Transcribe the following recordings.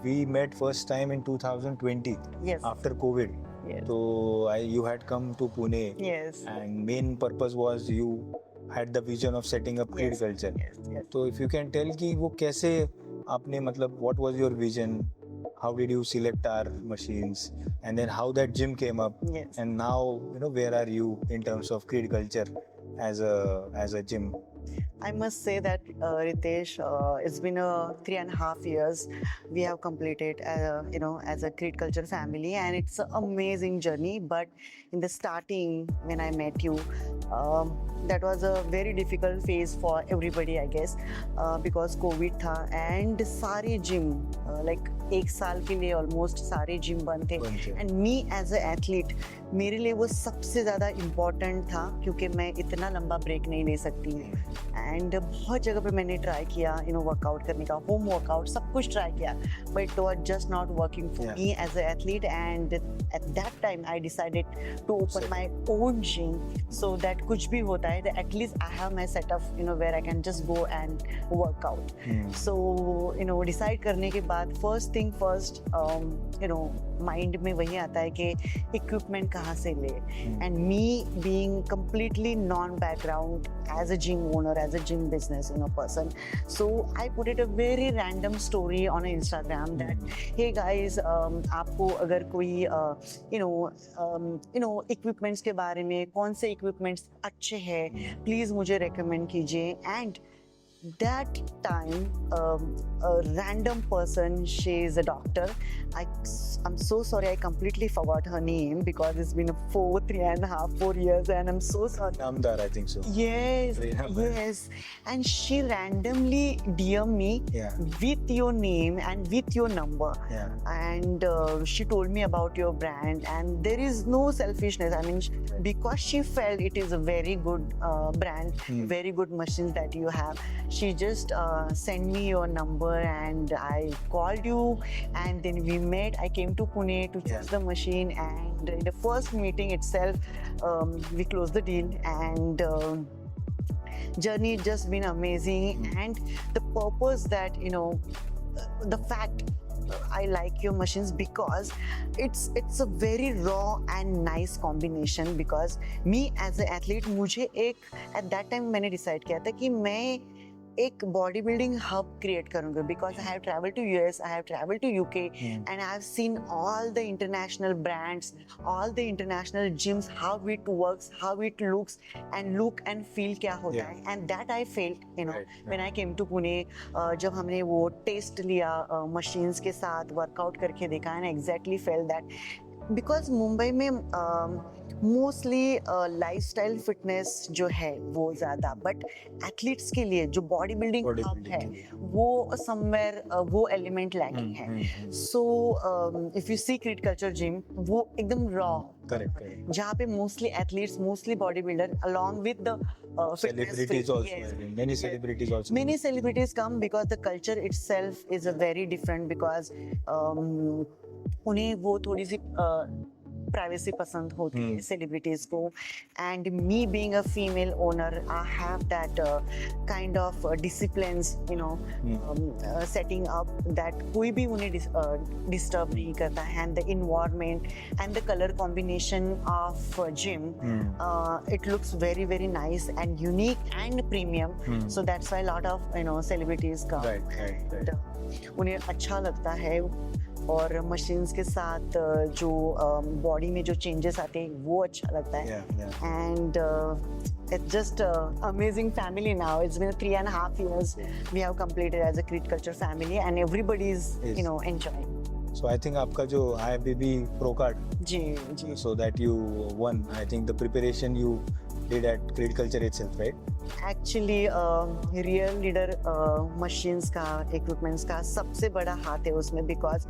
we met first time in 2020 Yes. after COVID. Yes. So you had come to Pune, Yes. and main purpose was you had the vision of setting up Creed Yes. Culture. Yes. Yes. So if you can tell कि वो कैसे आपने मतलब what was your vision, how did you select our machines, and then how that gym came up, Yes. and now where are you in terms of Creed Culture as a gym? I must say that Ritesh, it's been 3.5 years we have completed, as a Creed Culture family, and it's an amazing journey. But in the starting, when I met you, that was a very difficult phase for everybody, I guess, because COVID था and सारे gym like एक साल के लिए almost सारे gym बंद थे. बंद थे. And me as a athlete, मेरे लिए वो सबसे ज़्यादा important था क्योंकि मैं इतना लंबा ब्रेक नहीं ले सकती. एंड बहुत जगह पे मैंने ट्राई किया वर्कआउट करने का, होम वर्कआउट सब कुछ ट्राई किया, but it was just not working for me as a athlete. And at that time I decided to open my own gym so that कुछ भी होता है at least I have my setup where I can just go and workout. So decide करने के बाद first thing first mind में वही आता है कि इक्विपमेंट कहाँ से ले. And me being completely non background as a gym owner, as a gym business person, so I put it a very random story on Instagram that hey guys, आपको अगर कोई equipments के बारे में कौन से equipments अच्छे हैं प्लीज मुझे recommend कीजिए. And that time a random person, she is a doctor. I'm so sorry, I completely forgot her name because it's been 4 years and I'm so sorry. Namdar, I think so. Yes, Reena, yes. And she randomly DM me with your name and with your number. And she told me about your brand, and there is no selfishness. I mean, because she felt it is a very good brand, very good machines that you have. She just sent me your number and I called you, and then we met. I came to Pune to choose the machine, and in the first meeting itself, we closed the deal, and journey just been amazing. And the purpose that the fact I like your machines because it's a very raw and nice combination. Because me as an athlete, मुझे एक at that time मैंने decide किया था कि मैं एक body building hub create करूंगा. Because I have travel to US, I have travel to UK, and I have seen all the international brands, all the international gyms, how it works, how it looks, and look and feel क्या होता है. And that I felt when I came to Pune. जब हमने वो test लिया machines के साथ, workout करके देखा, and exactly felt that. Because Mumbai में मोस्टली लाइफस्टाइल फिटनेस जो है वो ज़्यादा, बट एथलीट्स के लिए जो बॉडी बिल्डिंग हब है वो समवेयर वो एलिमेंट लैकिंग है. So if you see creed culture gym, वो एकदम रॉ, correct. जहाँ पे mostly athletes, mostly body builder along with the celebrities also. Yes. Many celebrities also. Many celebrities come because the culture itself is a very different. because उन्हें वो थोड़ी सी privacy पसंद होती है सेलिब्रिटीज को. And me being a female owner, I have that kind of disciplines setting up that कोई भी उन्हें डिस्टर्ब नहीं करता है. And the environment and the colour combination of gym, it looks very very nice and unique and premium. So that's why a lot of celebrities come. Right. उन्हें अच्छा लगता है. और मशीन्स के साथ जो बॉडी में जो चेंजेस आते हैं वो अच्छा लगता है. And it's just amazing family now. It's been 3.5 years we have completed as a Creed Culture family, and everybody is enjoying. So I think आपका जो IFBB Pro Card, जी, so that you won, I think the preparation you did at Creed Culture itself, right? Actually real leader machines का, equipments का सबसे बड़ा हाथ है उसमें. बिकॉज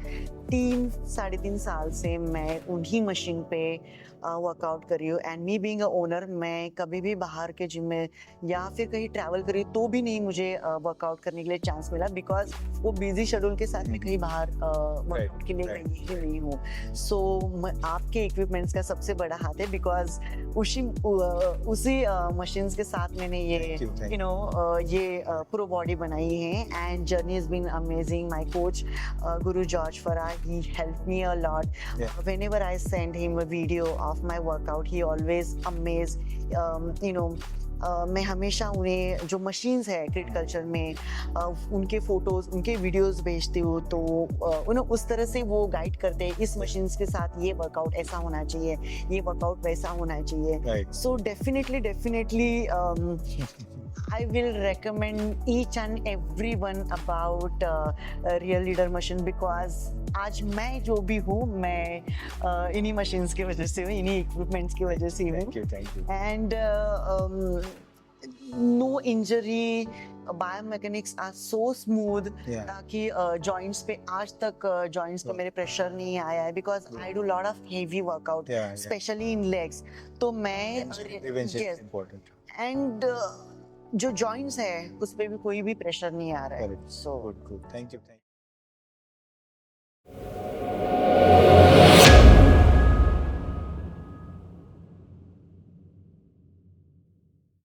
3-3.5 साल से मैं उन्हीं मशीन पे वर्कआउट कर रही हूँ. And me being a owner, मैं कभी भी बाहर के जिम में या फिर कहीं ट्रैवल करी तो भी नहीं मुझे वर्कआउट करने के लिए चांस मिला. बिकॉज वो बिजी शेड्यूल के साथ मैं कहीं बाहर वर्कआउट के लिए गई ही नहीं हूँ. सो आपके इक्विपमेंट्स का सबसे बड़ा हाथ है. बिकॉज उसी मशीन्स के साथ मैंने ये Thank you, thank you know ये pro body बनाई है, and journey has been amazing. My coach Guru George Farah, he helped me a lot. Yeah. Whenever I send him a video of my workout, he always amazed. You know, मैं हमेशा उन्हें जो machines है क्रिट culture में उनके photos उनके videos भेजती हूँ, तो उन्हें उस तरह से वो गाइड करते हैं इस मशीन्स के साथ ये वर्कआउट ऐसा होना चाहिए, ये वर्कआउट वैसा होना चाहिए. Right. So definitely I will recommend each and everyone about Real Leader machine, because आज मैं जो भी हूँ मैं इन्हीं मशीन्स की वजह से हूँ, इन्हीं इक्विपमेंट्स की वजह से हूँ. Thank you. And no injury, biomechanics are so smooth. Yeah. ताकि joints पे आज तक joints पे मेरे pressure नहीं आया है, because I do lot of heavy workout, Yeah. especially in legs. तो मैं Prevention yes, is important. and जो joints है उस पे भी कोई भी pressure नहीं आ रहा है. Correct. So Good. Thank you.